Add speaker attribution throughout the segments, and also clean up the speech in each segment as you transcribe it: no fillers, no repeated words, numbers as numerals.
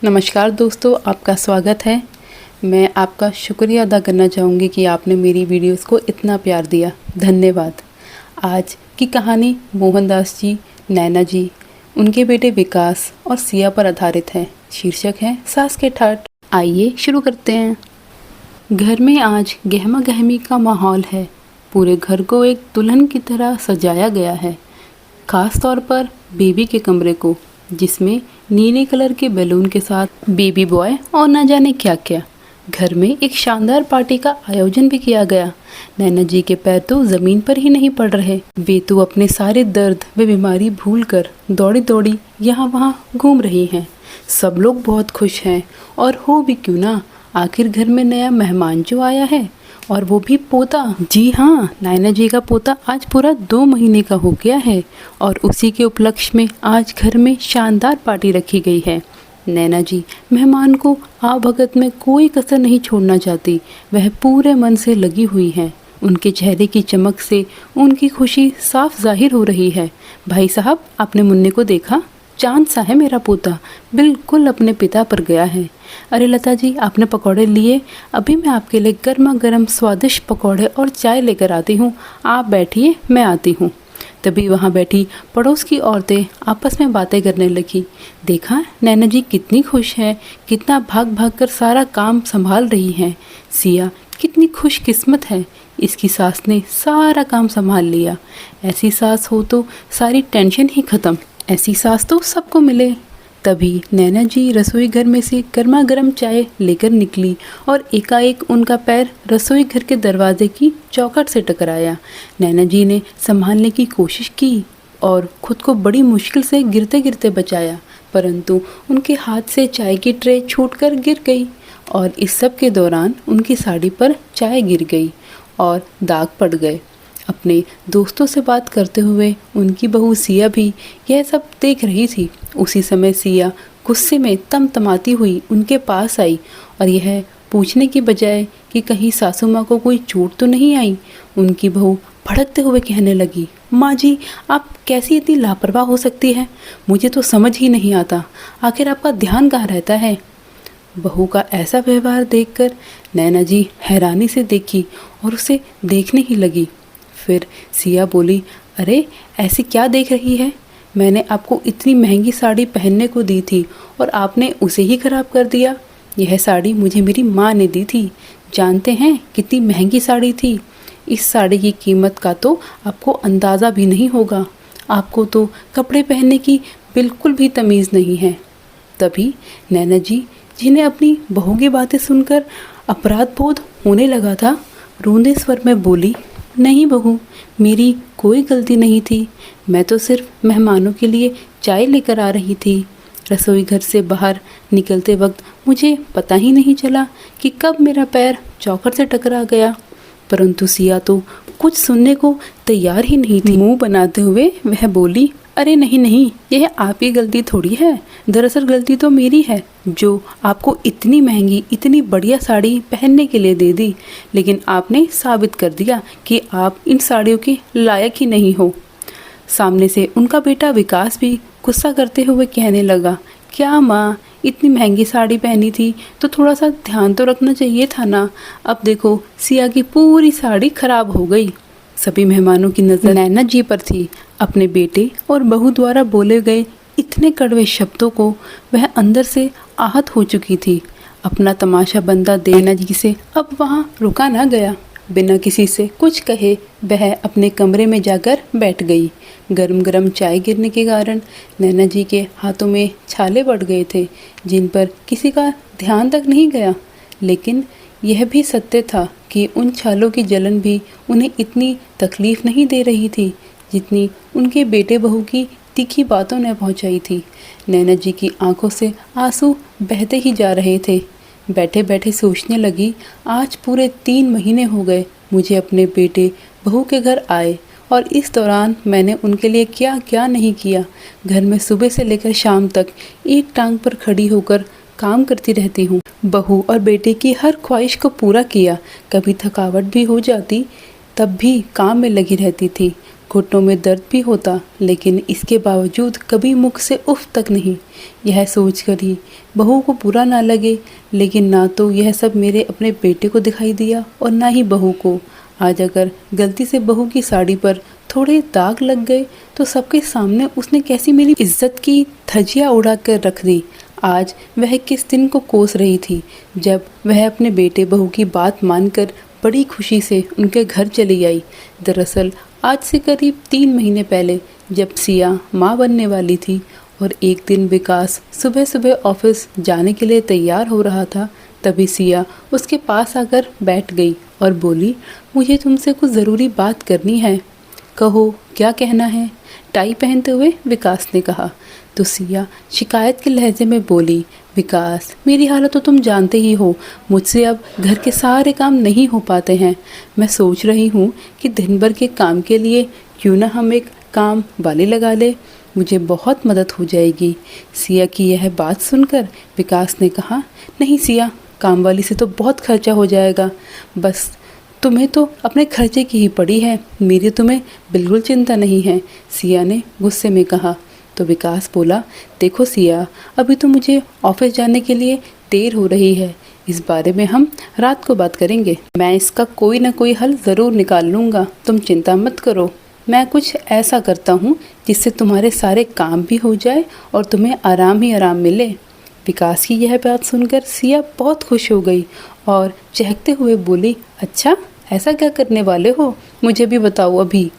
Speaker 1: नमस्कार दोस्तों, आपका स्वागत है। मैं आपका शुक्रिया अदा करना चाहूँगी कि आपने मेरी वीडियोस को इतना प्यार दिया। धन्यवाद। आज की कहानी मोहनदास जी, नैना जी, उनके बेटे विकास और सिया पर आधारित है। शीर्षक है सास के ठाठ। आइए शुरू करते हैं। घर में आज गहमा गहमी का माहौल है। पूरे घर को एक दुल्हन की तरह सजाया गया है, खास तौर पर बेबी के कमरे को, जिसमें नीले कलर के बैलून के साथ बेबी बॉय और न जाने क्या क्या। घर में एक शानदार पार्टी का आयोजन भी किया गया। नैना जी के पैर तो जमीन पर ही नहीं पड़ रहे। वे तो अपने सारे दर्द व बीमारी भूलकर दौड़ी दौड़ी यहाँ वहाँ घूम रही हैं। सब लोग बहुत खुश हैं, और हो भी क्यों ना, आखिर घर में नया मेहमान जो आया है, और वो भी पोता। जी हाँ, नैना जी का पोता आज पूरा 2 महीने का हो गया है, और उसी के उपलक्ष्य में आज घर में शानदार पार्टी रखी गई है। नैना जी मेहमान को आवभगत में कोई कसर नहीं छोड़ना चाहती। वह पूरे मन से लगी हुई है। उनके चेहरे की चमक से उनकी खुशी साफ जाहिर हो रही है। भाई साहब, आपने मुन्ने को देखा? चांद सा है मेरा पोता, बिल्कुल अपने पिता पर गया है। अरे लता जी, आपने पकौड़े लिए? अभी मैं आपके लिए गर्मा गर्म स्वादिष्ट पकौड़े और चाय लेकर आती हूँ। आप बैठिए, मैं आती हूँ। तभी वहाँ बैठी पड़ोस की औरतें आपस में बातें करने लगी। देखा, नैना जी कितनी खुश है, कितना भाग भाग कर सारा काम संभाल रही हैं। सिया कितनी खुशकिस्मत है, इसकी सास ने सारा काम संभाल लिया। ऐसी सास हो तो सारी टेंशन ही खत्म। ऐसी सास तो सबको मिले। तभी नैना जी रसोई घर में से गर्मा गर्म चाय लेकर निकली, और एकाएक उनका पैर रसोई घर के दरवाजे की चौखट से टकराया। नैना जी ने संभालने की कोशिश की और खुद को बड़ी मुश्किल से गिरते गिरते बचाया, परंतु उनके हाथ से चाय की ट्रे छूटकर गिर गई, और इस सब के दौरान उनकी साड़ी पर चाय गिर गई और दाग पड़ गए। अपने दोस्तों से बात करते हुए उनकी बहू सिया भी यह सब देख रही थी। उसी समय सिया गुस्से में तमतमाती हुई उनके पास आई, और यह पूछने की बजाय कि कहीं सासू माँ को कोई चोट तो नहीं आई, उनकी बहू भड़कते हुए कहने लगी, माँ जी, आप कैसी इतनी लापरवाह हो सकती है? मुझे तो समझ ही नहीं आता, आखिर आपका ध्यान कहाँ रहता है? बहू का ऐसा व्यवहार देखकर नैना जी हैरानी से देखी और उसे देखने ही लगी। फिर सिया बोली, अरे ऐसी क्या देख रही है? मैंने आपको इतनी महंगी साड़ी पहनने को दी थी और आपने उसे ही खराब कर दिया। यह साड़ी मुझे मेरी माँ ने दी थी। जानते हैं कितनी महंगी साड़ी थी? इस साड़ी की कीमत का तो आपको अंदाज़ा भी नहीं होगा। आपको तो कपड़े पहनने की बिल्कुल भी तमीज़ नहीं है। तभी नैना जी, जिन्हें अपनी बहू की बातें सुनकर अपराध बोध होने लगा था, रोंदे स्वर में बोली, नहीं बहू, मेरी कोई गलती नहीं थी। मैं तो सिर्फ मेहमानों के लिए चाय लेकर आ रही थी। रसोई घर से बाहर निकलते वक्त मुझे पता ही नहीं चला कि कब मेरा पैर चौखट से टकरा गया। परंतु सिया तो कुछ सुनने को तैयार ही नहीं थी। मुंह बनाते हुए वह बोली, अरे नहीं नहीं, यह आपकी गलती थोड़ी है। दरअसल गलती तो मेरी है, जो आपको इतनी महंगी इतनी बढ़िया साड़ी पहनने के लिए दे दी, लेकिन आपने साबित कर दिया कि आप इन साड़ियों के लायक ही नहीं हो। सामने से उनका बेटा विकास भी गुस्सा करते हुए कहने लगा, क्या माँ, इतनी महंगी साड़ी पहनी थी तो थोड़ा सा ध्यान तो रखना चाहिए था ना। अब देखो, सिया की पूरी साड़ी खराब हो गई। सभी मेहमानों की नज़र नैना जी पर थी। अपने बेटे और बहू द्वारा बोले गए इतने कड़वे शब्दों को वह अंदर से आहत हो चुकी थी। अपना तमाशा बंदा नैना जी से अब वहाँ रुका ना गया। बिना किसी से कुछ कहे वह अपने कमरे में जाकर बैठ गई। गरम गरम चाय गिरने के कारण नैना जी के हाथों में छाले पड़ गए थे, जिन पर किसी का ध्यान तक नहीं गया। लेकिन यह भी सत्य था कि उन छालों की जलन भी उन्हें इतनी तकलीफ़ नहीं दे रही थी जितनी उनके बेटे बहू की तीखी बातों ने पहुंचाई थी। नैना जी की आंखों से आंसू बहते ही जा रहे थे। बैठे बैठे सोचने लगी, आज पूरे 3 महीने हो गए मुझे अपने बेटे बहू के घर आए, और इस दौरान मैंने उनके लिए क्या क्या नहीं किया। घर में सुबह से लेकर शाम तक एक टांग पर खड़ी होकर काम करती रहती हूँ। बहू और बेटे की हर ख्वाहिश को पूरा किया। कभी थकावट भी हो जाती तब भी काम में लगी रहती थी। घुटनों में दर्द भी होता, लेकिन इसके बावजूद कभी मुख से उफ तक नहीं। यह सोचकर ही बहू को बुरा ना लगे, लेकिन ना तो यह सब मेरे अपने बेटे को दिखाई दिया और ना ही बहू को। आज अगर गलती से बहू की साड़ी पर थोड़े दाग लग गए तो सबके सामने उसने कैसी मेरी इज्जत की धज्जियां उड़ा कर रख दी। आज वह किस दिन को कोस रही थी जब वह अपने बेटे बहू की बात मानकर बड़ी खुशी से उनके घर चली आई। दरअसल आज से करीब 3 महीने पहले जब सिया माँ बनने वाली थी और एक दिन विकास सुबह सुबह ऑफिस जाने के लिए तैयार हो रहा था, तभी सिया उसके पास आकर बैठ गई और बोली, मुझे तुमसे कुछ ज़रूरी बात करनी है। कहो, क्या कहना है? टाई पहनते हुए विकास ने कहा। तो सिया शिकायत के लहजे में बोली, विकास, मेरी हालत तो तुम जानते ही हो। मुझसे अब घर के सारे काम नहीं हो पाते हैं। मैं सोच रही हूँ कि दिन भर के काम के लिए क्यों ना हम एक काम वाली लगा ले, मुझे बहुत मदद हो जाएगी। सिया की यह बात सुनकर विकास ने कहा, नहीं सिया, काम वाली से तो बहुत खर्चा हो जाएगा। बस तुम्हें तो अपने खर्चे की ही पड़ी है, मेरी तुम्हें बिल्कुल चिंता नहीं है, सिया ने गुस्से में कहा। तो विकास बोला, देखो सिया, अभी तो मुझे ऑफिस जाने के लिए देर हो रही है, इस बारे में हम रात को बात करेंगे। मैं इसका कोई ना कोई हल ज़रूर निकाल लूँगा, तुम चिंता मत करो। मैं कुछ ऐसा करता हूँ जिससे तुम्हारे सारे काम भी हो जाए और तुम्हें आराम ही आराम मिले। विकास की यह बात सुनकर सिया बहुत खुश हो गई और चहकते हुए बोली, अच्छा, ऐसा क्या करने वाले हो, मुझे भी बताओ अभी।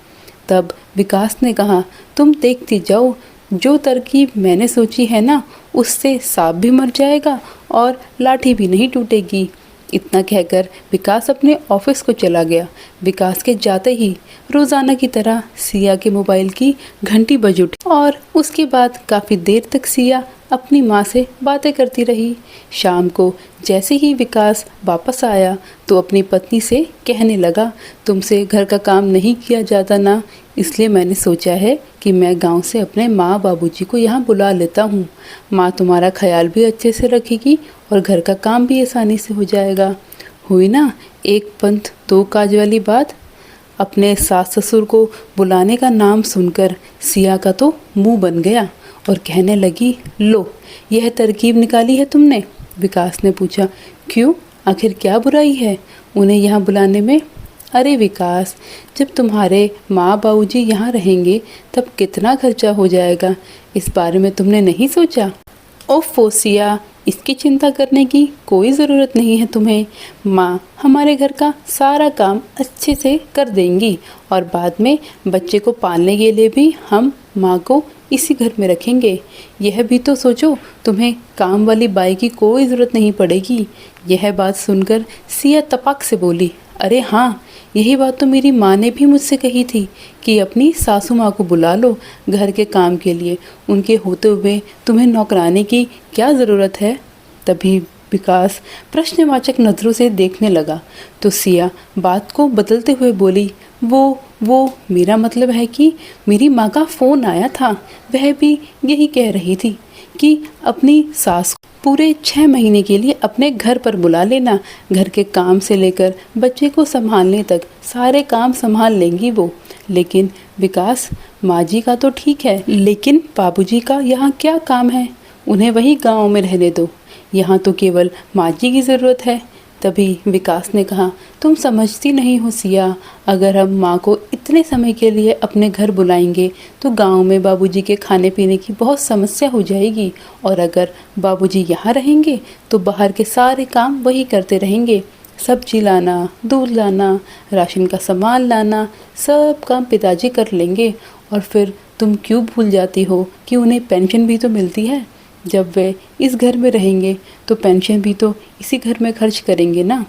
Speaker 1: तब विकास ने कहा, तुम देखती जाओ, जो तरकीब मैंने सोची है ना, उससे सांप भी मर जाएगा और लाठी भी नहीं टूटेगी। इतना कहकर विकास अपने ऑफिस को चला गया। विकास के जाते ही रोज़ाना की तरह सिया के मोबाइल की घंटी बज उठी और उसके बाद काफ़ी देर तक सिया अपनी माँ से बातें करती रही। शाम को जैसे ही विकास वापस आया तो अपनी पत्नी से कहने लगा, तुमसे घर का काम नहीं किया जाता ना, इसलिए मैंने सोचा है कि मैं गांव से अपने माँ बाबूजी को यहाँ बुला लेता हूँ। माँ तुम्हारा ख्याल भी अच्छे से रखेगी और घर का काम भी आसानी से हो जाएगा। हुई ना एक पंथ दो काज वाली बात। अपने सास ससुर को बुलाने का नाम सुनकर सिया का तो मुंह बन गया और कहने लगी, लो, यह तरकीब निकाली है तुमने? विकास ने पूछा, क्यों, आखिर क्या बुराई है उन्हें यहाँ बुलाने में? अरे विकास, जब तुम्हारे माँ बाबूजी यहाँ रहेंगे तब कितना खर्चा हो जाएगा, इस बारे में तुमने नहीं सोचा? ओफो सिया, इसकी चिंता करने की कोई ज़रूरत नहीं है तुम्हें। माँ हमारे घर का सारा काम अच्छे से कर देंगी और बाद में बच्चे को पालने के लिए भी हम माँ को इसी घर में रखेंगे। यह भी तो सोचो, तुम्हें काम वाली बाई की कोई ज़रूरत नहीं पड़ेगी। यह बात सुनकर सिया तपाक से बोली, अरे हाँ, यही बात तो मेरी माँ ने भी मुझसे कही थी कि अपनी सासू माँ को बुला लो घर के काम के लिए, उनके होते हुए तुम्हें नौकरानी की क्या ज़रूरत है। तभी विकास प्रश्नवाचक नज़रों से देखने लगा तो सिया बात को बदलते हुए बोली, वो मेरा मतलब है कि मेरी माँ का फ़ोन आया था, वह भी यही कह रही थी कि अपनी सास पूरे 6 महीने के लिए अपने घर पर बुला लेना, घर के काम से लेकर बच्चे को संभालने तक सारे काम संभाल लेंगी वो। लेकिन विकास, माँ जी का तो ठीक है, लेकिन बाबूजी का यहाँ क्या काम है, उन्हें वही गांव में रहने दो, यहाँ तो केवल माँ जी की ज़रूरत है। तभी विकास ने कहा, तुम समझती नहीं हो सिया, अगर हम माँ को इतने समय के लिए अपने घर बुलाएंगे तो गांव में बाबूजी के खाने पीने की बहुत समस्या हो जाएगी और अगर बाबूजी यहाँ रहेंगे तो बाहर के सारे काम वही करते रहेंगे। सब्जी लाना, दूध लाना, राशन का सामान लाना, सब काम पिताजी कर लेंगे। और फिर तुम क्यों भूल जाती हो कि उन्हें पेंशन भी तो मिलती है। जब वे इस घर में रहेंगे तो पेंशन भी तो इसी घर में खर्च करेंगे ना,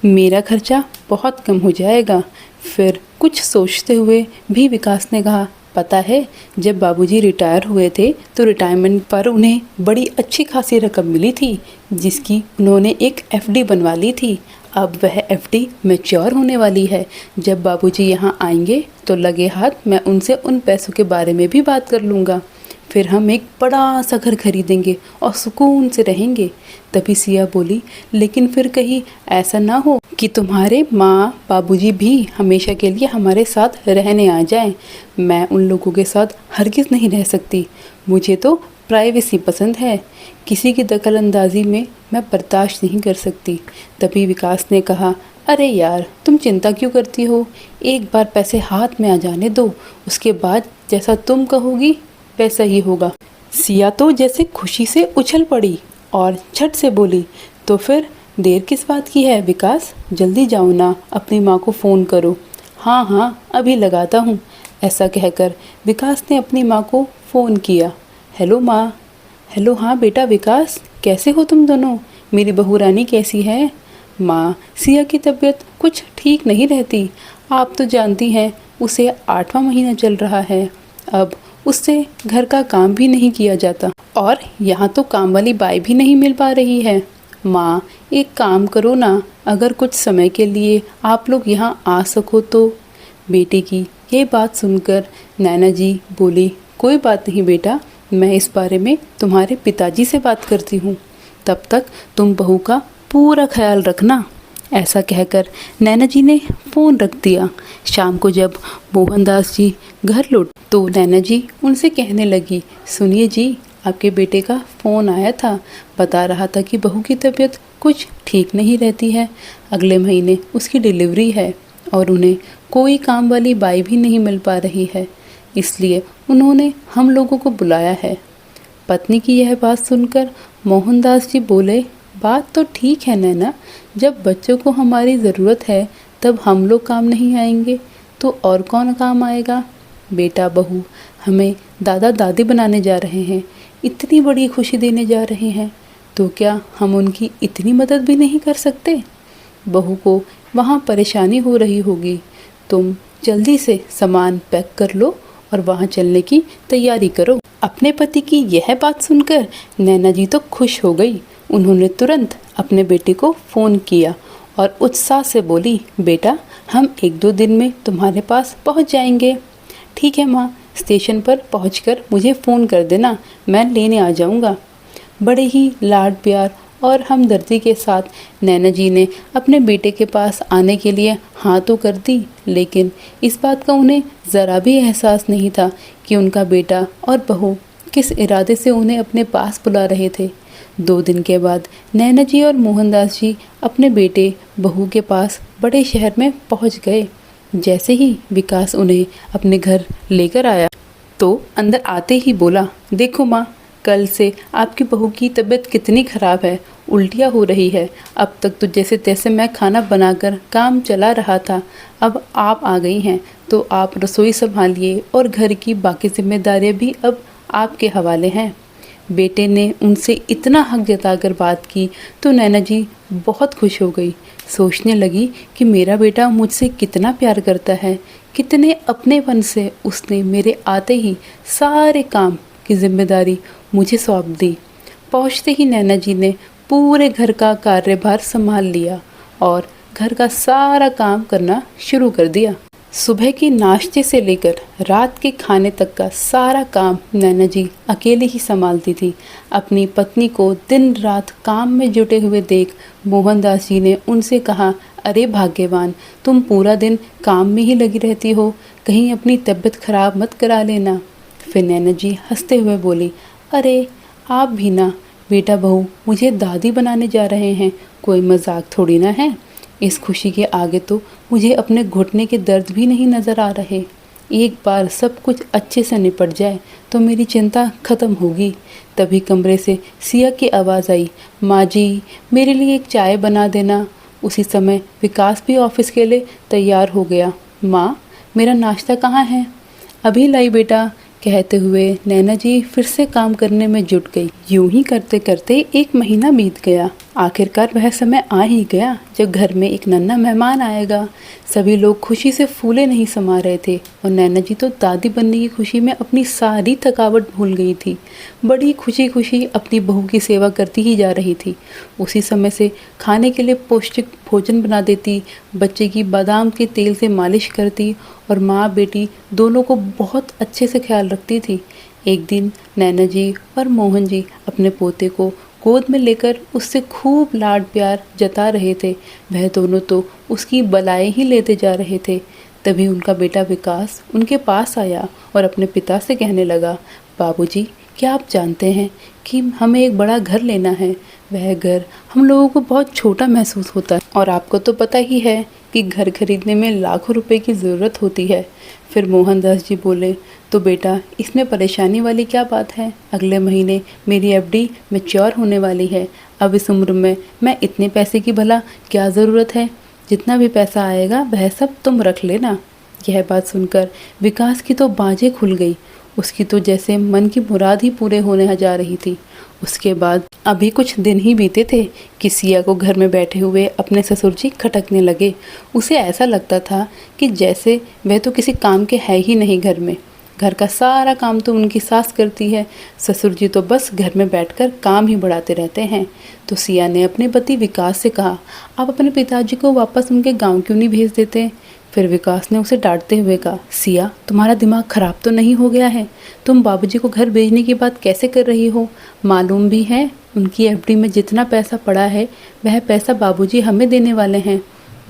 Speaker 1: मेरा खर्चा बहुत कम हो जाएगा। फिर कुछ सोचते हुए भी विकास ने कहा, पता है, जब बाबूजी रिटायर हुए थे तो रिटायरमेंट पर उन्हें बड़ी अच्छी खासी रकम मिली थी, जिसकी उन्होंने एक एफडी बनवा ली थी। अब वह एफडी मैच्योर होने वाली है। जब बाबूजी यहाँ आएंगे तो लगे हाथ मैं उनसे उन पैसों के बारे में भी बात कर लूँगा। फिर हम एक बड़ा सा घर खरीदेंगे और सुकून से रहेंगे। तभी सिया बोली, लेकिन फिर कहीं ऐसा ना हो कि तुम्हारे माँ बाबूजी भी हमेशा के लिए हमारे साथ रहने आ जाएं। मैं उन लोगों के साथ हरगिज़ नहीं रह सकती। मुझे तो प्राइवेसी पसंद है। किसी की दखल अंदाजी में मैं बर्दाश्त नहीं कर सकती। तभी विकास ने कहा, अरे यार, तुम चिंता क्यों करती हो? एक बार पैसे हाथ में आ जाने दो, उसके बाद जैसा तुम कहोगी वैसा ही होगा। सिया तो जैसे खुशी से उछल पड़ी और झट से बोली, तो फिर देर किस बात की है विकास? जल्दी जाओ ना, अपनी माँ को फ़ोन करो। हाँ हाँ, अभी लगाता हूँ। ऐसा कहकर विकास ने अपनी माँ को फ़ोन किया। हेलो माँ। हेलो, हाँ बेटा विकास, कैसे हो तुम दोनों? मेरी बहू रानी कैसी है? माँ, सिया की तबीयत कुछ ठीक नहीं रहती। आप तो जानती हैं, उसे 8वां महीना चल रहा है। अब उससे घर का काम भी नहीं किया जाता और यहाँ तो काम वाली बाई भी नहीं मिल पा रही है। माँ, एक काम करो ना, अगर कुछ समय के लिए आप लोग यहाँ आ सको तो। बेटे की ये बात सुनकर नैना जी बोली, कोई बात नहीं बेटा, मैं इस बारे में तुम्हारे पिताजी से बात करती हूँ। तब तक तुम बहू का पूरा ख्याल रखना। ऐसा कहकर नैना जी ने फ़ोन रख दिया। शाम को जब मोहनदास जी घर लौट तो नैना जी उनसे कहने लगी, सुनिए जी, आपके बेटे का फ़ोन आया था। बता रहा था कि बहू की तबीयत कुछ ठीक नहीं रहती है। अगले महीने उसकी डिलीवरी है और उन्हें कोई काम वाली बाई भी नहीं मिल पा रही है, इसलिए उन्होंने हम लोगों को बुलाया है। पत्नी की यह बात सुनकर मोहनदास जी बोले, बात तो ठीक है नैना, जब बच्चों को हमारी ज़रूरत है तब हम लोग काम नहीं आएंगे तो और कौन काम आएगा? बेटा बहू हमें दादा दादी बनाने जा रहे हैं, इतनी बड़ी खुशी देने जा रहे हैं, तो क्या हम उनकी इतनी मदद भी नहीं कर सकते? बहू को वहाँ परेशानी हो रही होगी, तुम जल्दी से सामान पैक कर लो और वहाँ चलने की तैयारी करो। अपने पति की यह बात सुनकर नैना जी तो खुश हो गई। उन्होंने तुरंत अपने बेटे को फ़ोन किया और उत्साह से बोली, बेटा हम 1-2 दिन में तुम्हारे पास पहुंच जाएंगे। ठीक है माँ, स्टेशन पर पहुंचकर मुझे फ़ोन कर देना, मैं लेने आ जाऊंगा। बड़े ही लाड प्यार और हमदर्दी के साथ नैना जी ने अपने बेटे के पास आने के लिए हाँ तो कर दी, लेकिन इस बात का उन्हें ज़रा भी एहसास नहीं था कि उनका बेटा और बहू किस इरादे से उन्हें अपने पास बुला रहे थे। 2 दिन के बाद नैना जी और मोहनदास जी अपने बेटे बहू के पास बड़े शहर में पहुंच गए। जैसे ही विकास उन्हें अपने घर लेकर आया तो अंदर आते ही बोला, देखो माँ, कल से आपकी बहू की तबीयत कितनी ख़राब है, उल्टियाँ हो रही है। अब तक तो जैसे तैसे मैं खाना बनाकर काम चला रहा था, अब आप आ गई हैं तो आप रसोई संभालिए और घर की बाकी जिम्मेदारियाँ भी अब आपके हवाले हैं। बेटे ने उनसे इतना हक जताकर बात की तो नैना जी बहुत खुश हो गई। सोचने लगी कि मेरा बेटा मुझसे कितना प्यार करता है, कितने अपनेपन से उसने मेरे आते ही सारे काम की जिम्मेदारी मुझे सौंप दी। पहुंचते ही नैना जी ने पूरे घर का कार्यभार संभाल लिया और घर का सारा काम करना शुरू कर दिया। सुबह के नाश्ते से लेकर रात के खाने तक का सारा काम नैना जी अकेले ही संभालती थी। अपनी पत्नी को दिन रात काम में जुटे हुए देख मोहनदास जी ने उनसे कहा, अरे भाग्यवान, तुम पूरा दिन काम में ही लगी रहती हो, कहीं अपनी तबीयत खराब मत करा लेना। फिर नैना जी हंसते हुए बोली, अरे आप भी ना, बेटा बहू मुझे दादी बनाने जा रहे हैं, कोई मजाक थोड़ी ना है। इस खुशी के आगे तो मुझे अपने घुटने के दर्द भी नहीं नज़र आ रहे। एक बार सब कुछ अच्छे से निपट जाए तो मेरी चिंता ख़त्म होगी। तभी कमरे से सिया की आवाज़ आई, माँ जी मेरे लिए एक चाय बना देना। उसी समय विकास भी ऑफिस के लिए तैयार हो गया। माँ, मेरा नाश्ता कहाँ है? अभी लाई बेटा, कहते हुए नैना जी फिर से काम करने में जुट गई। यूं ही करते करते 1 महीना बीत गया। आखिरकार वह समय आ ही गया जब घर में एक नन्हा मेहमान आएगा। सभी लोग खुशी से फूले नहीं समा रहे थे और नैना जी तो दादी बनने की खुशी में अपनी सारी थकावट भूल गई थी। बड़ी खुशी खुशी अपनी बहू की सेवा करती ही जा रही थी। उसी समय से खाने के लिए पौष्टिक भोजन बना देती, बच्चे की बादाम के तेल से मालिश करती और माँ बेटी दोनों को बहुत अच्छे से ख्याल रखती थी। एक दिन नैना जी और मोहन जी अपने पोते को गोद में लेकर उससे खूब लाड प्यार जता रहे थे। वह दोनों तो उसकी बलाएं ही लेते जा रहे थे। तभी उनका बेटा विकास उनके पास आया और अपने पिता से कहने लगा, बाबूजी, क्या आप जानते हैं कि हमें एक बड़ा घर लेना है। वह घर हम लोगों को बहुत छोटा महसूस होता है और आपको तो पता ही है कि घर खरीदने में लाखों रुपए की ज़रूरत होती है। फिर मोहनदास जी बोले, तो बेटा इसमें परेशानी वाली क्या बात है। अगले महीने मेरी एफडी मैच्योर होने वाली है। अब इस उम्र में मैं इतने पैसे की भला क्या ज़रूरत है। जितना भी पैसा आएगा वह सब तुम रख लेना। यह बात सुनकर विकास की तो बाजें खुल गई। उसकी तो जैसे मन की मुराद ही पूरे होने जा रही थी। उसके बाद अभी कुछ दिन ही बीते थे कि सिया को घर में बैठे हुए अपने ससुर जी खटकने लगे। उसे ऐसा लगता था कि जैसे वह तो किसी काम के है ही नहीं घर में। घर का सारा काम तो उनकी सास करती है, ससुर जी तो बस घर में बैठकर काम ही बढ़ाते रहते हैं। तो सिया ने अपने पति विकास से कहा, आप अपने पिताजी को वापस उनके गांव क्यों नहीं भेज देते। फिर विकास ने उसे डांटते हुए कहा, सिया, तुम्हारा दिमाग खराब तो नहीं हो गया है। तुम बाबूजी को घर भेजने की बात कैसे कर रही हो। मालूम भी है उनकी एफडी में जितना पैसा पड़ा है वह पैसा बाबूजी हमें देने वाले हैं।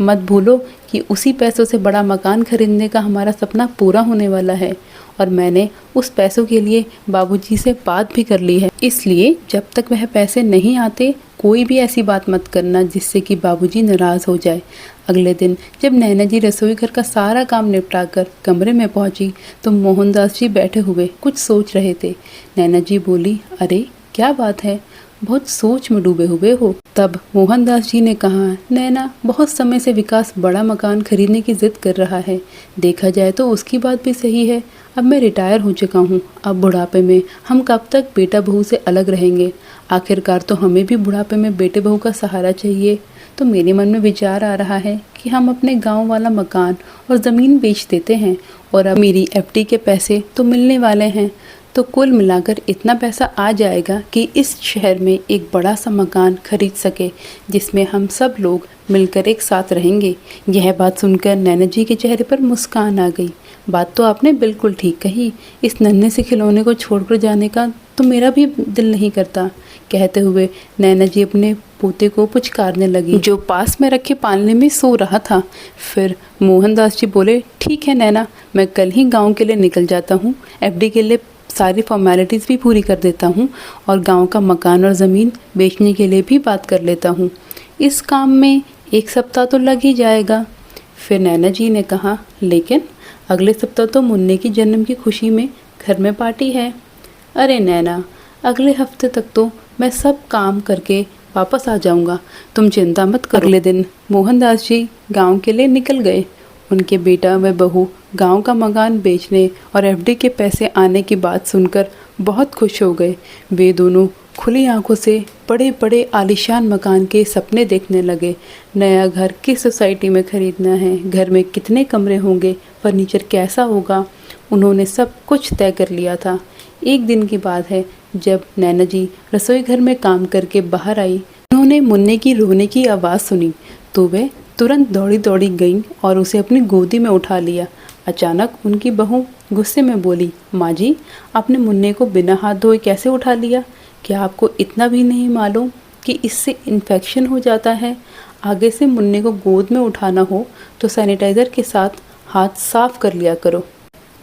Speaker 1: मत भूलो कि उसी पैसों से बड़ा मकान खरीदने का हमारा सपना पूरा होने वाला है और मैंने उस पैसों के लिए बाबूजी से बात भी कर ली है। इसलिए जब तक वह पैसे नहीं आते कोई भी ऐसी बात मत करना जिससे कि बाबूजी नाराज़ हो जाए। अगले दिन जब नैना जी रसोई घर का सारा काम निपटाकर कमरे में पहुंची तो मोहनदास जी बैठे हुए कुछ सोच रहे थे। नैना जी बोली, अरे क्या बात है, बहुत सोच में डूबे हुए हो। तब मोहनदास जी ने कहा, नैना, बहुत समय से विकास बड़ा मकान खरीदने की जिद कर रहा है। देखा जाए तो उसकी बात भी सही है। अब मैं रिटायर हो चुका हूँ। अब बुढ़ापे में हम कब तक बेटा बहू से अलग रहेंगे। आखिरकार तो हमें भी बुढ़ापे में बेटे बहू का सहारा चाहिए। तो मेरे मन में विचार आ रहा है कि हम अपने गांव वाला मकान और ज़मीन बेच देते हैं और अब मेरी एफडी के पैसे तो मिलने वाले हैं। तो कुल मिलाकर इतना पैसा आ जाएगा कि इस शहर में एक बड़ा सा मकान खरीद सके जिसमें हम सब लोग मिलकर एक साथ रहेंगे। यह बात सुनकर नैना जी के चेहरे पर मुस्कान आ गई। बात तो आपने बिल्कुल ठीक कही। इस नन्हे से खिलौने को छोड़कर जाने का तो मेरा भी दिल नहीं करता। कहते हुए नैना जी अपने पोते को पुचकारने लगी जो पास में रखे पालने में सो रहा था। फिर मोहनदास जी बोले, ठीक है नैना, मैं कल ही गाँव के लिए निकल जाता हूँ। एफडी के लिए सारी फॉर्मेलिटीज़ भी पूरी कर देता हूँ और गांव का मकान और ज़मीन बेचने के लिए भी बात कर लेता हूँ। इस काम में 1 सप्ताह तो लग ही जाएगा। फिर नैना जी ने कहा, लेकिन अगले सप्ताह तो मुन्ने की जन्म की खुशी में घर में पार्टी है। अरे नैना, अगले हफ्ते तक तो मैं सब काम करके वापस आ जाऊँगा, तुम चिंता मत करो। अगले दिन मोहनदास जी गाँव के लिए निकल गए। उनके बेटा व बहू गांव का मकान बेचने और एफडी के पैसे आने की बात सुनकर बहुत खुश हो गए। वे दोनों खुली आंखों से बड़े बड़े आलीशान मकान के सपने देखने लगे। नया घर किस सोसाइटी में खरीदना है, घर में कितने कमरे होंगे, फर्नीचर कैसा होगा, उन्होंने सब कुछ तय कर लिया था। एक दिन की बात है जब नैना जी रसोई घर में काम करके बाहर आई। उन्होंने मुन्ने की रोने की आवाज़ सुनी तो वे तुरंत दौड़ी दौड़ी गईं और उसे अपनी गोदी में उठा लिया। अचानक उनकी बहू गुस्से में बोली, माँ जी, आपने मुन्ने को बिना हाथ धोए कैसे उठा लिया। क्या आपको इतना भी नहीं मालूम कि इससे इन्फेक्शन हो जाता है। आगे से मुन्ने को गोद में उठाना हो तो सैनिटाइज़र के साथ हाथ साफ कर लिया करो।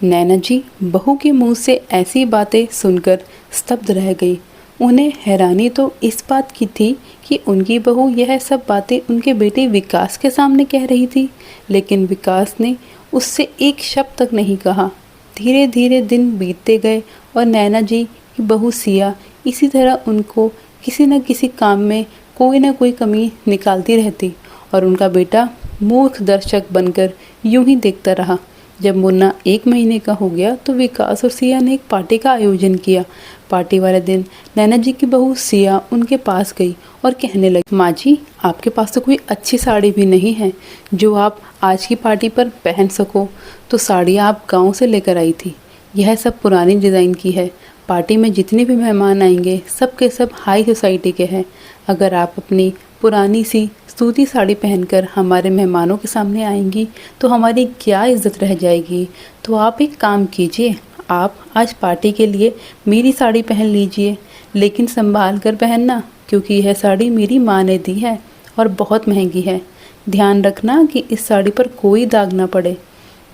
Speaker 1: नैना जी बहू के मुंह से ऐसी बातें सुनकर स्तब्ध रह गई। उन्हें हैरानी तो इस बात की थी कि उनकी बहू यह सब बातें उनके बेटे विकास के सामने कह रही थी, लेकिन विकास ने उससे एक शब्द तक नहीं कहा। धीरे धीरे दिन बीतते गए और नैना जी की बहू सिया इसी तरह उनको किसी न किसी काम में कोई ना कोई कमी निकालती रहती और उनका बेटा मूर्ख दर्शक बनकर यूं ही देखता रहा। जब मुन्ना 1 महीने का हो गया तो विकास और सिया ने एक पार्टी का आयोजन किया। पार्टी वाले दिन नैना जी की बहू सिया उनके पास गई और कहने लगी, माँ जी, आपके पास तो कोई अच्छी साड़ी भी नहीं है जो आप आज की पार्टी पर पहन सको। तो साड़ियाँ आप गांव से लेकर आई थी, यह सब पुरानी डिज़ाइन की है। पार्टी में जितने भी मेहमान आएंगे सब के सब हाई सोसाइटी के हैं। अगर आप अपनी पुरानी सी सूती साड़ी पहनकर हमारे मेहमानों के सामने आएंगी तो हमारी क्या इज्जत रह जाएगी। तो आप एक काम कीजिए, आप आज पार्टी के लिए मेरी साड़ी पहन लीजिए। लेकिन संभाल कर पहनना, क्योंकि यह साड़ी मेरी माँ ने दी है और बहुत महंगी है। ध्यान रखना कि इस साड़ी पर कोई दाग ना पड़े।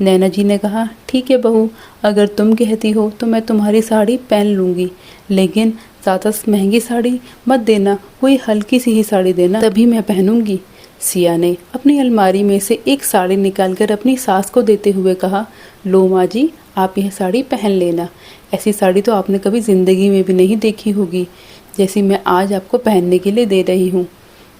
Speaker 1: नैना जी ने कहा, ठीक है बहू, अगर तुम कहती हो तो मैं तुम्हारी साड़ी पहन लूँगी, लेकिन ज़्यादा महंगी साड़ी मत देना, कोई हल्की सी ही साड़ी देना, तभी मैं पहनूंगी। सिया ने अपनी अलमारी में से एक साड़ी निकालकर अपनी सास को देते हुए कहा, लो माँ जी, आप यह साड़ी पहन लेना। ऐसी साड़ी तो आपने कभी ज़िंदगी में भी नहीं देखी होगी, जैसी मैं आज आपको पहनने के लिए दे रही हूँ।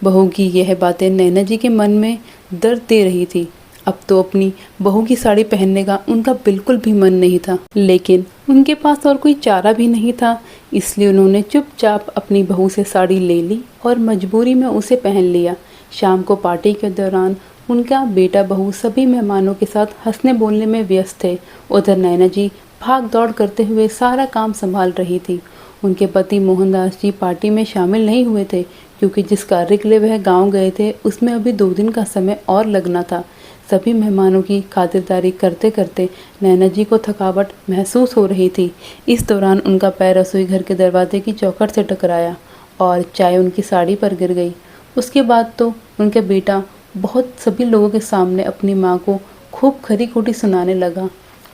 Speaker 1: बहू की यह बातें नैना जी के मन में दर्द दे रही थी। अब तो अपनी बहू की साड़ी पहनने का उनका बिल्कुल भी मन नहीं था, लेकिन उनके पास और कोई चारा भी नहीं था, इसलिए उन्होंने चुपचाप अपनी बहू से साड़ी ले ली और मजबूरी में उसे पहन लिया। शाम को पार्टी के दौरान उनका बेटा बहू सभी मेहमानों के साथ हंसने बोलने में व्यस्त थे। उधर नैना जी भाग दौड़ करते हुए सारा काम संभाल रही थी। उनके पति मोहनदास जी पार्टी में शामिल नहीं हुए थे, क्योंकि जिस कार्य के लिए वह गाँव गए थे उसमें अभी 2 दिन का समय और लगना था। सभी मेहमानों की खातिरदारी करते करते नैना जी को थकावट महसूस हो रही थी। इस दौरान उनका पैर रसोई घर के दरवाजे की चौखट से टकराया और चाय उनकी साड़ी पर गिर गई। उसके बाद तो उनका बेटा बहुत सभी लोगों के सामने अपनी माँ को खूब खरी खोटी सुनाने लगा।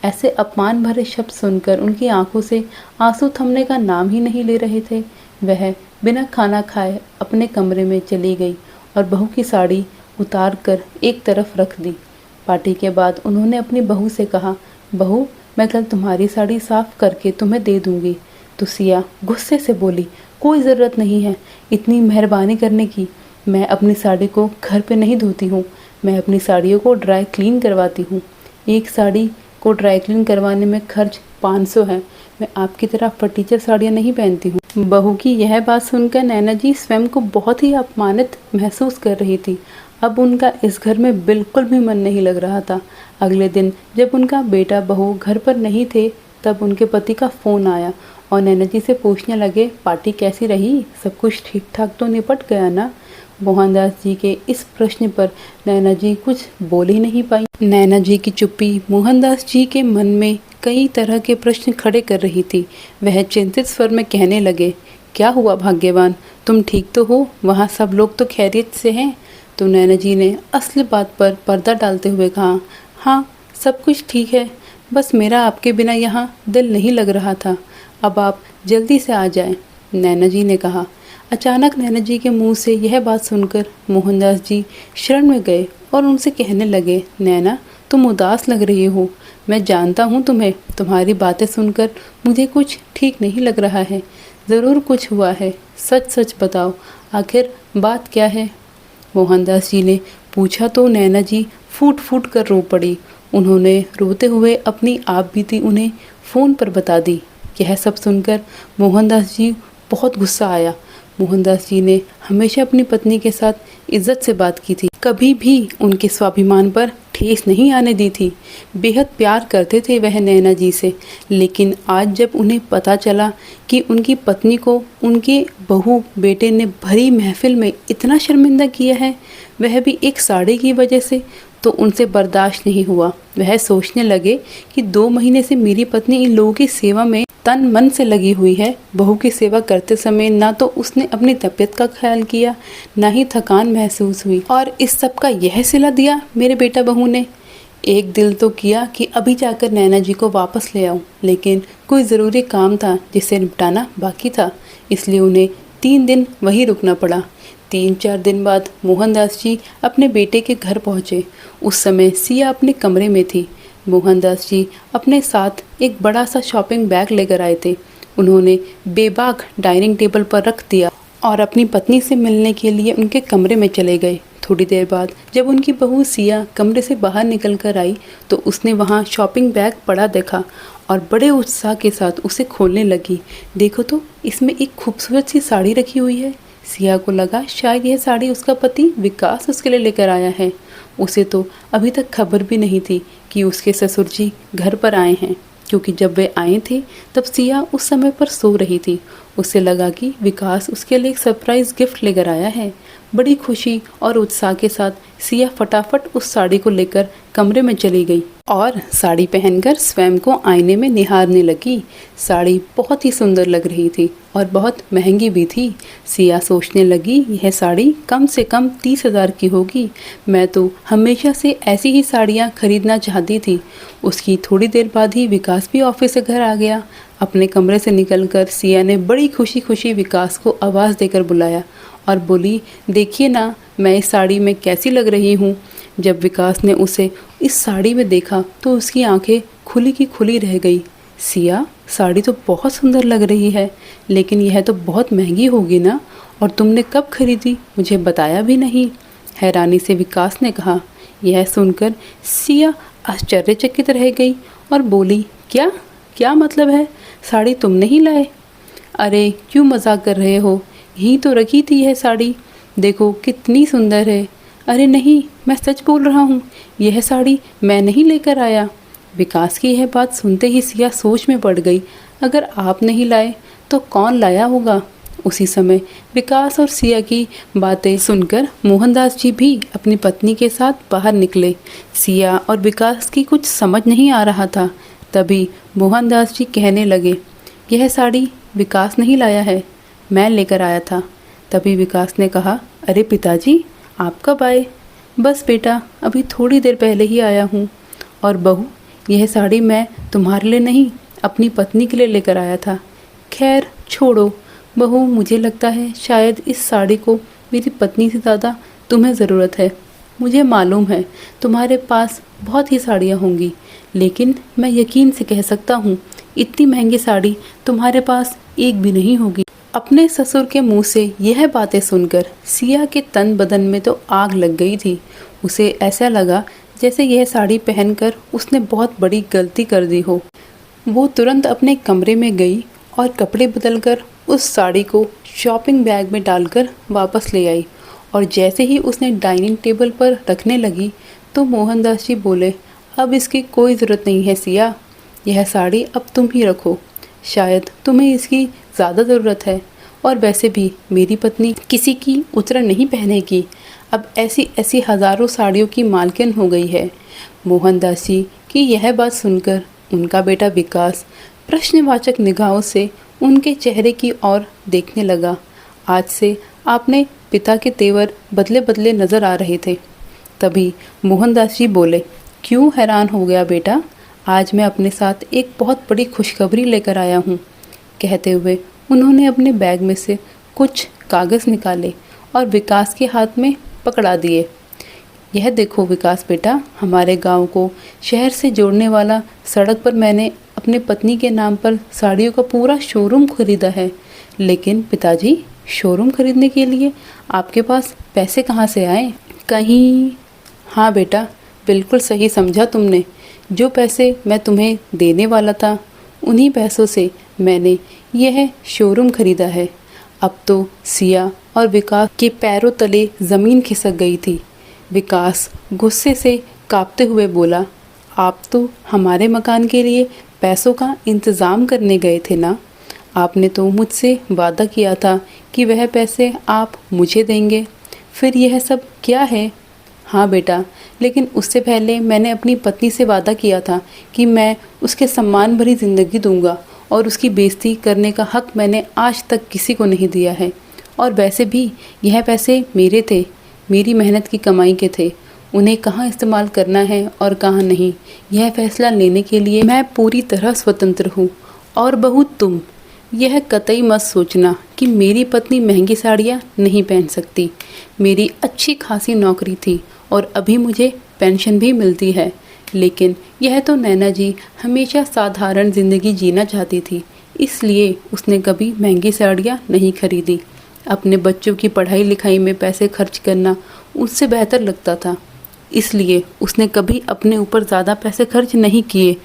Speaker 1: ऐसे अपमान भरे शब्द सुनकर उनकी आंखों से आंसू थमने का नाम ही नहीं ले रहे थे। वह बिना खाना खाए अपने कमरे में चली गई और बहू की साड़ी उतार कर एक तरफ रख दी। पार्टी के बाद उन्होंने अपनी बहू से कहा, बहू, मैं कल तुम्हारी साड़ी साफ करके तुम्हें दे दूंगी। तो सिया गुस्से से बोली, कोई ज़रूरत नहीं है इतनी मेहरबानी करने की। मैं अपनी साड़ी को घर पे नहीं धोती हूँ, मैं अपनी साड़ियों को ड्राई क्लीन करवाती हूँ। एक साड़ी को ड्राई क्लीन करवाने में खर्च 500 है। मैं आपकी तरह फटीचर साड़ियाँ नहीं पहनती हूँ। बहू की यह बात सुनकर नैना जी स्वयं को बहुत ही अपमानित महसूस कर रही थी। अब उनका इस घर में बिल्कुल भी मन नहीं लग रहा था। अगले दिन जब उनका बेटा बहू घर पर नहीं थे, तब उनके पति का फ़ोन आया और नैना जी से पूछने लगे, पार्टी कैसी रही, सब कुछ ठीक ठाक तो निपट गया ना। मोहनदास जी के इस प्रश्न पर नैना जी कुछ बोल ही नहीं पाई। नैना जी की चुप्पी मोहनदास जी के मन में कई तरह के प्रश्न खड़े कर रही थी। वह चिंतित स्वर में कहने लगे, क्या हुआ भाग्यवान, तुम ठीक तो हो, वहाँ सब लोग तो खैरियत से हैं। तो नैना जी ने असली बात पर पर्दा डालते हुए कहा, हाँ सब कुछ ठीक है, बस मेरा आपके बिना यहाँ दिल नहीं लग रहा था, अब आप जल्दी से आ जाएं। नैना जी ने कहा। अचानक नैना जी के मुंह से यह बात सुनकर मोहनदास जी शरण में गए और उनसे कहने लगे, नैना तुम उदास लग रही हो, मैं जानता हूँ तुम्हें, तुम्हारी बातें सुनकर मुझे कुछ ठीक नहीं लग रहा है, ज़रूर कुछ हुआ है, सच सच बताओ, आखिर बात क्या है। मोहनदास जी ने पूछा तो नैना जी फूट फूट कर रो पड़ी। उन्होंने रोते हुए अपनी आप बीती उन्हें फ़ोन पर बता दी। यह सब सुनकर मोहनदास जी बहुत गुस्सा आया। मोहनदास जी ने हमेशा अपनी पत्नी के साथ इज्जत से बात की थी, कभी भी उनके स्वाभिमान पर ठेस नहीं आने दी थी। बेहद प्यार करते थे वह नैना जी से, लेकिन आज जब उन्हें पता चला कि उनकी पत्नी को उनके बहू बेटे ने भरी महफिल में इतना शर्मिंदा किया है, वह भी एक साड़ी की वजह से, तो उनसे बर्दाश्त नहीं हुआ। वह सोचने लगे कि 2 महीने से मेरी पत्नी इन लोगों की सेवा में तन मन से लगी हुई है। बहू की सेवा करते समय ना तो उसने अपनी तबीयत का ख्याल किया, ना ही थकान महसूस हुई, और इस सब का यह सिला दिया मेरे बेटा बहू ने। एक दिल तो किया कि अभी जाकर नैना जी को वापस ले आऊं, लेकिन कोई ज़रूरी काम था जिसे निपटाना बाकी था, इसलिए उन्हें 3 दिन वहीं रुकना पड़ा। 3-4 दिन बाद मोहनदास जी अपने बेटे के घर पहुँचे। उस समय सिया अपने कमरे में थी। मोहनदास जी अपने साथ एक बड़ा सा शॉपिंग बैग लेकर आए थे। उन्होंने बेबाक डाइनिंग टेबल पर रख दिया और अपनी पत्नी से मिलने के लिए उनके कमरे में चले गए। थोड़ी देर बाद जब उनकी बहू सिया कमरे से बाहर निकल कर आई तो उसने वहाँ शॉपिंग बैग पड़ा देखा और बड़े उत्साह के साथ उसे खोलने लगी। देखो तो इसमें एक खूबसूरत सी साड़ी रखी हुई है। सिया को लगा शायद यह साड़ी उसका पति विकास उसके लिए लेकर आया है। उसे तो अभी तक खबर भी नहीं थी कि उसके ससुर जी घर पर आए हैं, क्योंकि जब वे आए थे तब सिया उस समय पर सो रही थी। उसे लगा कि विकास उसके लिए एक सरप्राइज़ गिफ्ट लेकर आया है। बड़ी खुशी और उत्साह के साथ सिया फटाफट उस साड़ी को लेकर कमरे में चली गई। और साड़ी पहनकर स्वयं को आईने में निहारने लगी। साड़ी बहुत ही सुंदर लग रही थी और बहुत महंगी भी थी। सिया सोचने लगी, यह साड़ी कम से कम 30,000 की होगी। मैं तो हमेशा से ऐसी ही साड़ियाँ खरीदना चाहती थी। उसकी थोड़ी देर बाद ही विकास भी ऑफिस से घर आ गया। अपने कमरे से निकलकर सिया ने बड़ी खुशी खुशी विकास को आवाज़ देकर बुलाया और बोली, देखिए ना मैं इस साड़ी में कैसी लग रही हूँ। जब विकास ने उसे इस साड़ी में देखा तो उसकी आंखें खुली की खुली रह गई। सिया, साड़ी तो बहुत सुंदर लग रही है, लेकिन यह तो बहुत महंगी होगी ना, और तुमने कब खरीदी, मुझे बताया भी नहीं, हैरानी से विकास ने कहा। यह सुनकर सिया आश्चर्यचकित रह गई और बोली, क्या क्या मतलब है, साड़ी तुम नहीं लाए? अरे क्यों मजाक कर रहे हो, यहीं तो रखी थी यह साड़ी, देखो कितनी सुंदर है। अरे नहीं, मैं सच बोल रहा हूँ, यह साड़ी मैं नहीं लेकर आया। विकास की यह बात सुनते ही सिया सोच में पड़ गई। अगर आप नहीं लाए तो कौन लाया होगा? उसी समय विकास और सिया की बातें सुनकर मोहनदास जी भी अपनी पत्नी के साथ बाहर निकले। सिया और विकास की कुछ समझ नहीं आ रहा था। तभी मोहनदास जी कहने लगे, यह साड़ी विकास नहीं लाया है, मैं लेकर आया था। तभी विकास ने कहा, अरे पिताजी आप कब आए? बस बेटा अभी थोड़ी देर पहले ही आया हूँ। और बहू, यह साड़ी मैं तुम्हारे लिए नहीं अपनी पत्नी के लिए लेकर आया था। खैर छोड़ो बहू, मुझे लगता है शायद इस साड़ी को मेरी पत्नी से ज़्यादा तुम्हें ज़रूरत है। मुझे मालूम है तुम्हारे पास बहुत ही साड़ियाँ होंगी, लेकिन मैं यकीन से कह सकता हूँ इतनी महंगी साड़ी तुम्हारे पास एक भी नहीं होगी। अपने ससुर के मुंह से यह बातें सुनकर सिया के तन बदन में तो आग लग गई थी। उसे ऐसा लगा जैसे यह साड़ी पहनकर उसने बहुत बड़ी गलती कर दी हो। वो तुरंत अपने कमरे में गई और कपड़े बदलकर उस साड़ी को शॉपिंग बैग में डालकर वापस ले आई। और जैसे ही उसने डाइनिंग टेबल पर रखने लगी तो मोहनदास जी बोले, अब इसकी कोई ज़रूरत नहीं है सिया, यह साड़ी अब तुम ही रखो, शायद तुम्हें इसकी ज़्यादा ज़रूरत है। और वैसे भी मेरी पत्नी किसी की उतरा नहीं पहनेगी, अब ऐसी ऐसी हज़ारों साड़ियों की मालकिन हो गई है। मोहनदास जी की यह बात सुनकर उनका बेटा विकास प्रश्नवाचक निगाहों से उनके चेहरे की ओर देखने लगा। आज से आपने पिता के तेवर बदले बदले नज़र आ रहे थे। तभी मोहनदास जी बोले, क्यों हैरान हो गया बेटा, आज मैं अपने साथ एक बहुत बड़ी खुशखबरी लेकर आया हूँ। कहते हुए उन्होंने अपने बैग में से कुछ कागज़ निकाले और विकास के हाथ में पकड़ा दिए। यह देखो विकास बेटा, हमारे गांव को शहर से जोड़ने वाला सड़क पर मैंने अपने पत्नी के नाम पर साड़ियों का पूरा शोरूम खरीदा है। लेकिन पिताजी, शोरूम खरीदने के लिए आपके पास पैसे कहाँ से आए? कहीं, हाँ बेटा, बिल्कुल सही समझा तुमने। जो पैसे मैं तुम्हें देने वाला था उन्हीं पैसों से मैंने यह शोरूम खरीदा है। अब तो सिया और विकास के पैरों तले ज़मीन खिसक गई थी। विकास गुस्से से कांपते हुए बोला, आप तो हमारे मकान के लिए पैसों का इंतज़ाम करने गए थे ना? आपने तो मुझसे वादा किया था कि वह पैसे आप मुझे देंगे, फिर यह सब क्या है? हाँ बेटा, लेकिन उससे पहले मैंने अपनी पत्नी से वादा किया था कि मैं उसके सम्मान भरी ज़िंदगी दूंगा और उसकी बेइज्जती करने का हक मैंने आज तक किसी को नहीं दिया है। और वैसे भी यह पैसे मेरे थे, मेरी मेहनत की कमाई के थे। उन्हें कहाँ इस्तेमाल करना है और कहाँ नहीं, यह फैसला लेने के लिए मैं पूरी तरह स्वतंत्र हूँ। और बहू तुम, यह कतई मत सोचना कि मेरी पत्नी महंगी साड़ियाँ नहीं पहन सकती। मेरी अच्छी खासी नौकरी थी और अभी मुझे पेंशन भी मिलती है, लेकिन यह तो नैना जी हमेशा साधारण ज़िंदगी जीना चाहती थी, इसलिए उसने कभी महंगी साड़ियाँ नहीं खरीदी। अपने बच्चों की पढ़ाई लिखाई में पैसे खर्च करना उससे बेहतर लगता था, इसलिए उसने कभी अपने ऊपर ज़्यादा पैसे खर्च नहीं किए।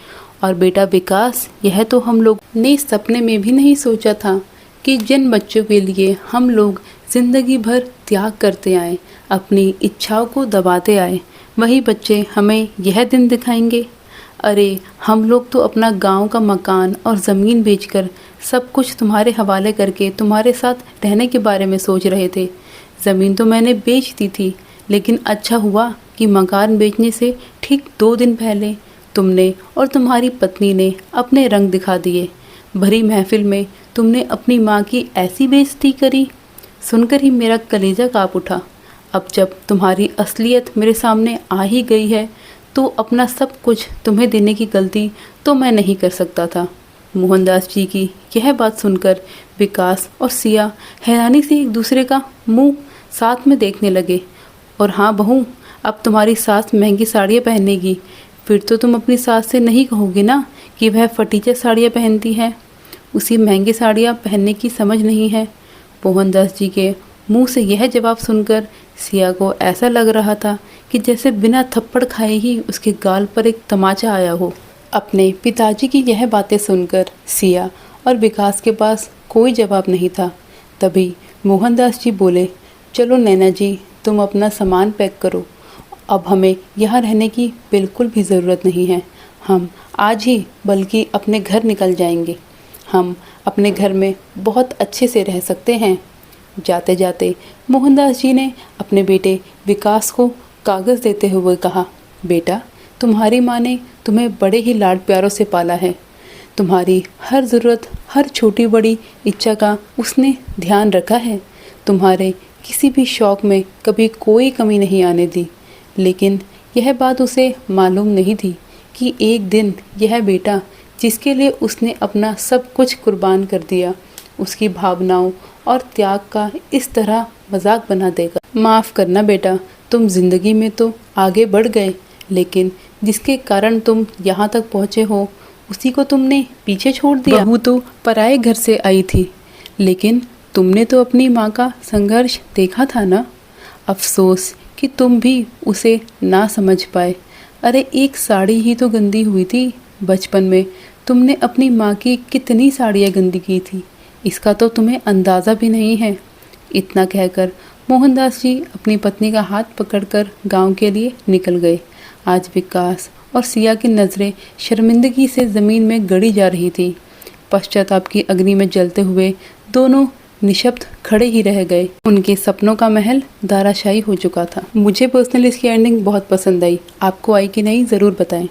Speaker 1: और बेटा विकास, यह तो हम लोग ने सपने में भी नहीं सोचा था कि जिन बच्चों के लिए हम लोग ज़िंदगी भर त्याग करते आए, अपनी इच्छाओं को दबाते आए, वही बच्चे हमें यह दिन दिखाएंगे। अरे हम लोग तो अपना गांव का मकान और ज़मीन बेचकर सब कुछ तुम्हारे हवाले करके तुम्हारे साथ रहने के बारे में सोच रहे थे। ज़मीन तो मैंने बेच दी थी, लेकिन अच्छा हुआ कि मकान बेचने से ठीक 2 दिन पहले तुमने और तुम्हारी पत्नी ने अपने रंग दिखा दिए। भरी महफिल में तुमने अपनी माँ की ऐसी बेइज्जती करी। सुनकर ही मेरा कलेजा काँप उठा। अब जब तुम्हारी असलियत मेरे सामने आ ही गई है तो अपना सब कुछ तुम्हें देने की गलती तो मैं नहीं कर सकता था। मोहनदास जी की यह बात सुनकर विकास और सिया हैरानी से एक दूसरे का मुंह साथ में देखने लगे। और हाँ बहू, अब तुम्हारी सास महंगी साड़ियाँ पहनेगी, फिर तो तुम अपनी सास से नहीं कहोगी ना कि वह फटीचर साड़ियाँ पहनती है। उसी महंगी साड़ियाँ पहनने की समझ नहीं है। मोहनदास जी के मुंह से यह जवाब सुनकर सिया को ऐसा लग रहा था कि जैसे बिना थप्पड़ खाए ही उसके गाल पर एक तमाचा आया हो। अपने पिताजी की यह बातें सुनकर सिया और विकास के पास कोई जवाब नहीं था। तभी मोहनदास जी बोले, चलो नैना जी, तुम अपना सामान पैक करो। अब हमें यहाँ रहने की बिल्कुल भी ज़रूरत नहीं है। हम आज ही बल्कि अपने घर निकल जाएंगे। हम अपने घर में बहुत अच्छे से रह सकते हैं। जाते जाते मोहनदास जी ने अपने बेटे विकास को कागज़ देते हुए कहा, बेटा, तुम्हारी माँ ने तुम्हें बड़े ही लाड प्यारों से पाला है। तुम्हारी हर ज़रूरत, हर छोटी बड़ी इच्छा का उसने ध्यान रखा है। तुम्हारे किसी भी शौक़ में कभी कोई कमी नहीं आने दी। लेकिन यह बात उसे मालूम नहीं थी कि एक दिन यह बेटा, जिसके लिए उसने अपना सब कुछ कुर्बान कर दिया, उसकी भावनाओं और त्याग का इस तरह मजाक बना देगा। माफ़ करना बेटा, तुम ज़िंदगी में तो आगे बढ़ गए, लेकिन जिसके कारण तुम यहाँ तक पहुँचे हो उसी को तुमने पीछे छोड़ दिया। बहू तो पराए घर से आई थी, लेकिन तुमने तो अपनी माँ का संघर्ष देखा था ना। अफसोस कि तुम भी उसे ना समझ पाए। अरे एक साड़ी ही तो गंदी हुई थी। बचपन में तुमने अपनी माँ की कितनी साड़ियाँ गंदी की थी, इसका तो तुम्हें अंदाज़ा भी नहीं है। इतना कहकर मोहनदास जी अपनी पत्नी का हाथ पकड़कर गांव के लिए निकल गए। आज विकास और सिया की नज़रें शर्मिंदगी से ज़मीन में गड़ी जा रही थी। पश्चाताप की अग्नि में जलते हुए दोनों निशब्द खड़े ही रह गए। उनके सपनों का महल धराशायी हो चुका था। मुझे पर्सनली इसकी एंडिंग बहुत पसंद आई। आपको आई कि नहीं, ज़रूर बताएं।